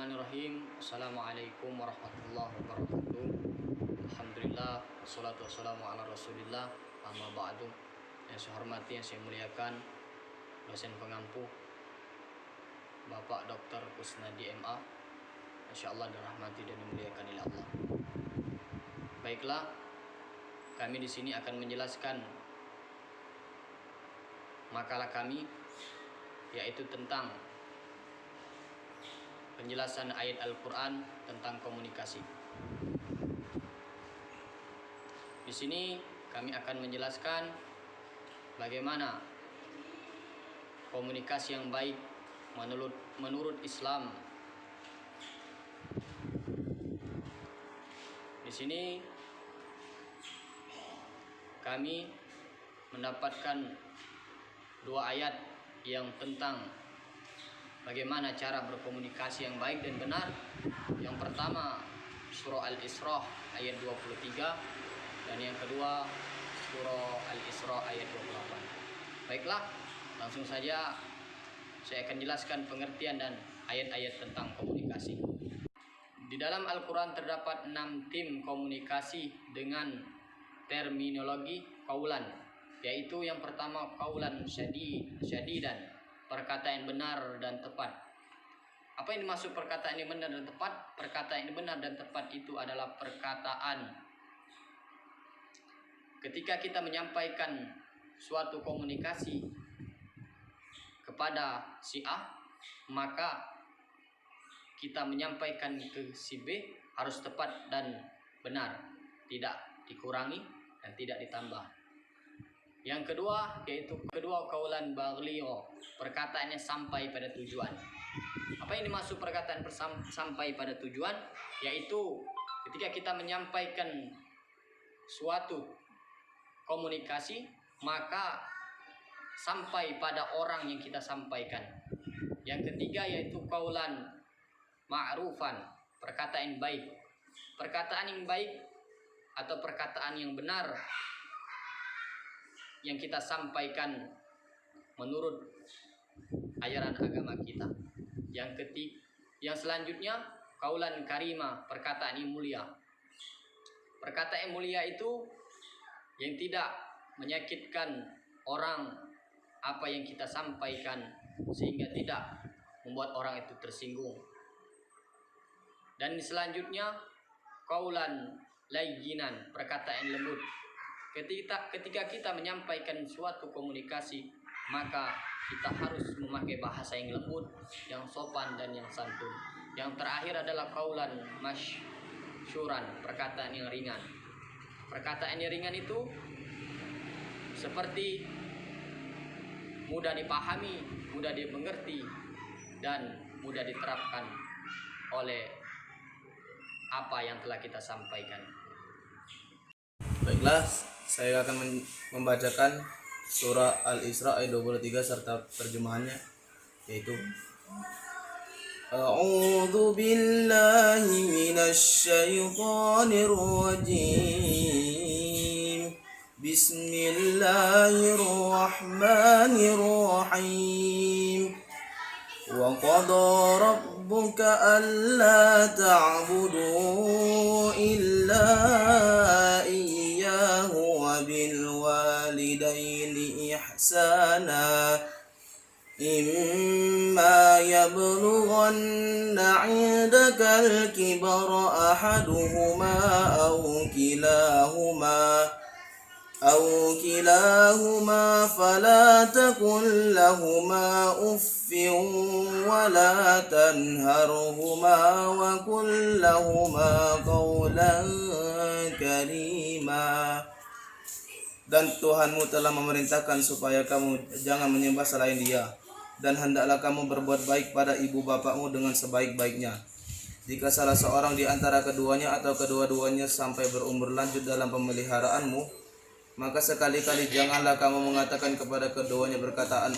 Bismillahirrahmanirrahim. Assalamualaikum warahmatullahi wabarakatuh. Alhamdulillah, wassalatu wassalamu ala rasulillah. Amma ba'du. Yang saya hormati, yang saya muliakan dosen pengampu Bapak Dr. Kusnadi MA, insyaallah dirahmati dan dimuliakan oleh Allah. Baiklah, kami di sini akan menjelaskan makalah kami, yaitu tentang penjelasan ayat Al-Quran tentang komunikasi. Di sini kami akan menjelaskan bagaimana komunikasi yang baik menurut Islam. Di sini kami mendapatkan dua ayat yang tentang bagaimana cara berkomunikasi yang baik dan benar. Yang pertama surah Al-Isra ayat 23 dan yang kedua surah Al-Isra ayat 28. Baiklah, langsung saja saya akan jelaskan pengertian dan ayat-ayat tentang komunikasi. Di dalam Al-Quran terdapat 6 tim komunikasi dengan terminologi qaulan, yaitu yang pertama qaulan syadidan, perkataan yang benar dan tepat. Apa yang dimaksud perkataan yang benar dan tepat? Perkataan yang benar dan tepat itu adalah perkataan ketika kita menyampaikan suatu komunikasi kepada si A, maka kita menyampaikan ke si B harus tepat dan benar, tidak dikurangi dan tidak ditambah. Yang kedua yaitu qaulan baligho, perkataannya sampai pada tujuan. Apa yang dimaksud perkataan sampai pada tujuan? Yaitu ketika kita menyampaikan suatu komunikasi, maka sampai pada orang yang kita sampaikan. Yang ketiga yaitu qaulan ma'rufan, perkataan yang baik. Perkataan yang baik atau perkataan yang benar yang kita sampaikan menurut ajaran agama kita. Yang selanjutnya qaulan karima, perkataan yang mulia. Perkataan yang mulia itu yang tidak menyakitkan orang apa yang kita sampaikan sehingga tidak membuat orang itu tersinggung. Dan selanjutnya qaulan layyinan, perkataan yang lembut. Ketika kita menyampaikan suatu komunikasi, maka kita harus memakai bahasa yang lembut, yang sopan dan yang santun. Yang terakhir adalah qaulan masyuran, perkataan yang ringan. Perkataan yang ringan itu seperti mudah dipahami, mudah dimengerti, dan mudah diterapkan oleh apa yang telah kita sampaikan. Baiklah, saya akan membacakan surah Al-Isra ayat 23 serta terjemahannya, yaitu A'udzu billahi minasy syaithanir rajim. Bismillahirrahmanirrahim. Wa qada rabbuka alla ta'budu illa iyyahu wa bil walidaini ihsana. Imma yablughanna 'indaka al-kibara ahaduhuma أو كلاهما فلا تقل لهما أف ولا تنهرهما وقل لهما قولا كريما. Dan Tuhanmu telah memerintahkan supaya kamu jangan menyembah selain Dia, dan hendaklah kamu berbuat baik pada ibu bapakmu dengan sebaik-baiknya. Jika salah seorang di antara keduanya atau kedua-duanya sampai berumur lanjut dalam pemeliharaanmu, maka sekali-kali janganlah kamu mengatakan kepada keduanya perkataan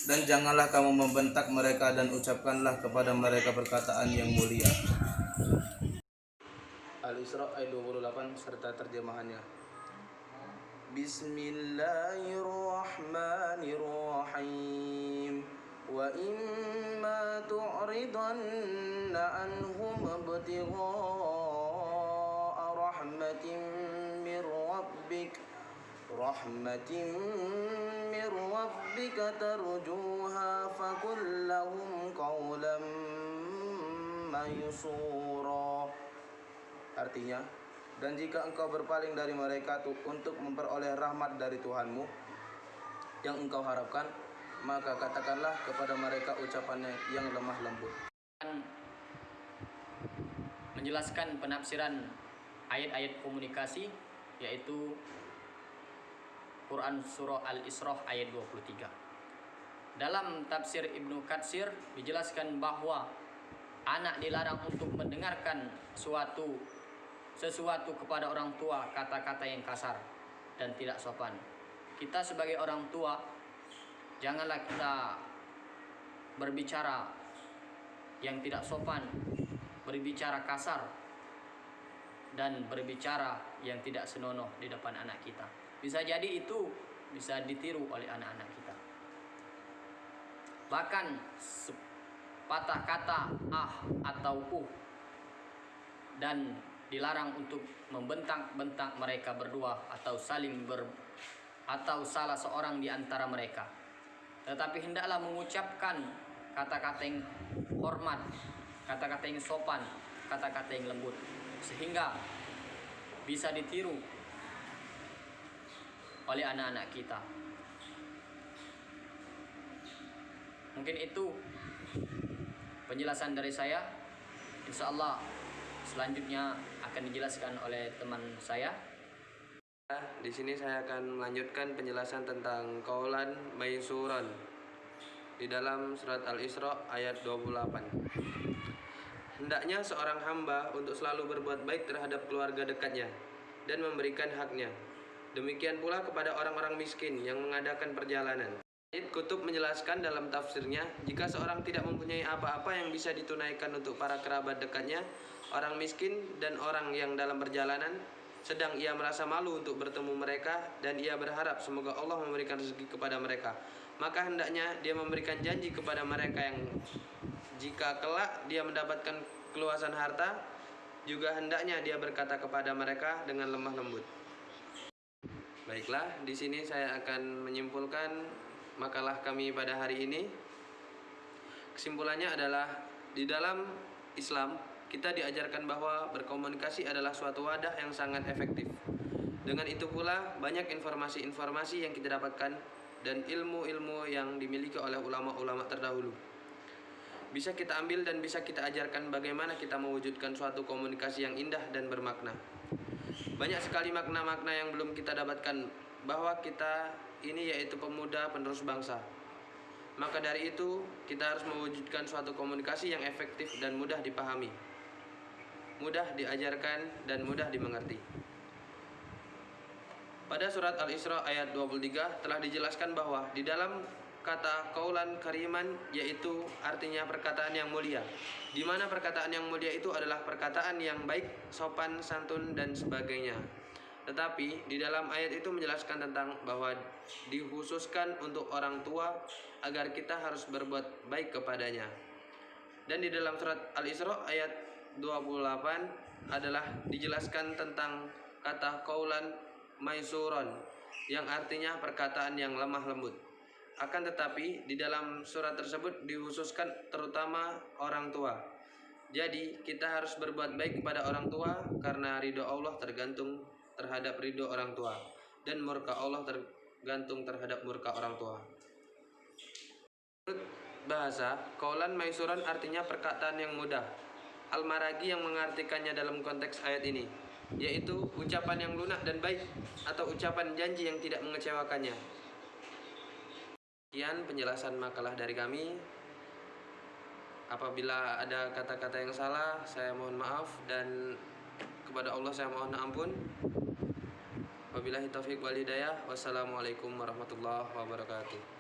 dan janganlah kamu membentak mereka, dan ucapkanlah kepada mereka perkataan yang mulia. Al-Isra ayat 28 serta terjemahannya. Bismillahirrahmanirrahim. Wa imma tu'ridanna عنهم ابتغاء رحمة من ربك ترجوها فقل لهم قولا ميسورا. Artinya, dan jika engkau berpaling dari mereka untuk memperoleh rahmat dari Tuhanmu yang engkau harapkan, maka katakanlah kepada mereka ucapan yang lemah lembut. Menjelaskan penafsiran ayat-ayat komunikasi, yaitu Quran Surah Al-Isra ayat 23. Dalam tafsir Ibnu Katsir dijelaskan bahwa anak dilarang untuk mendengarkan sesuatu kepada orang tua, kata-kata yang kasar dan tidak sopan. Kita sebagai orang tua, janganlah kita berbicara yang tidak sopan, berbicara kasar, dan berbicara yang tidak senonoh di depan anak kita. Bisa jadi itu bisa ditiru oleh anak-anak kita. Bahkan patah kata atau dan dilarang untuk membentak-bentak mereka berdua atau atau salah seorang di antara mereka. Tetapi hendaklah mengucapkan kata-kata yang hormat, kata-kata yang sopan, kata-kata yang lembut, sehingga bisa ditiru oleh anak-anak kita. Mungkin itu penjelasan dari saya. Insya Allah selanjutnya akan dijelaskan oleh teman saya. Di sini saya akan melanjutkan penjelasan tentang qaulan maisuran di dalam surat Al-Isra ayat 28. Hendaknya seorang hamba untuk selalu berbuat baik terhadap keluarga dekatnya dan memberikan haknya. Demikian pula kepada orang-orang miskin yang mengadakan perjalanan. Sayyid Qutb menjelaskan dalam tafsirnya, jika seorang tidak mempunyai apa-apa yang bisa ditunaikan untuk para kerabat dekatnya, orang miskin dan orang yang dalam perjalanan, sedang ia merasa malu untuk bertemu mereka dan ia berharap semoga Allah memberikan rezeki kepada mereka, maka hendaknya dia memberikan janji kepada mereka yang jika kelak dia mendapatkan keluasan harta, juga hendaknya dia berkata kepada mereka dengan lemah lembut. Baiklah, di sini saya akan menyimpulkan makalah kami pada hari ini. Kesimpulannya adalah di dalam Islam kita diajarkan bahwa berkomunikasi adalah suatu wadah yang sangat efektif. Dengan itu pula banyak informasi-informasi yang kita dapatkan dan ilmu-ilmu yang dimiliki oleh ulama-ulama terdahulu bisa kita ambil dan bisa kita ajarkan bagaimana kita mewujudkan suatu komunikasi yang indah dan bermakna. Banyak sekali makna-makna yang belum kita dapatkan bahwa kita ini yaitu pemuda penerus bangsa. Maka dari itu kita harus mewujudkan suatu komunikasi yang efektif dan mudah dipahami, mudah diajarkan dan mudah dimengerti. Pada surat Al-Isra ayat 23 telah dijelaskan bahwa di dalam kata qaulan kariman yaitu artinya perkataan yang mulia, di mana perkataan yang mulia itu adalah perkataan yang baik, sopan, santun dan sebagainya. Tetapi di dalam ayat itu menjelaskan tentang bahwa dikhususkan untuk orang tua agar kita harus berbuat baik kepadanya. Dan di dalam surat Al-Isra ayat 28 adalah dijelaskan tentang kata qaulan maisuron yang artinya perkataan yang lemah lembut. Akan tetapi di dalam surat tersebut dikhususkan terutama orang tua. Jadi kita harus berbuat baik kepada orang tua karena ridho Allah tergantung terhadap ridho orang tua dan murka Allah tergantung terhadap murka orang tua. Menurut bahasa, qaulan maisuran artinya perkataan yang mudah. Al-Maragi yang mengartikannya dalam konteks ayat ini, yaitu ucapan yang lunak dan baik atau ucapan janji yang tidak mengecewakannya. Sekian penjelasan makalah dari kami. Apabila ada kata-kata yang salah, saya mohon maaf dan kepada Allah saya mohon ampun. Wabillahi taufiq wal hidayah. Wassalamualaikum warahmatullahi wabarakatuh.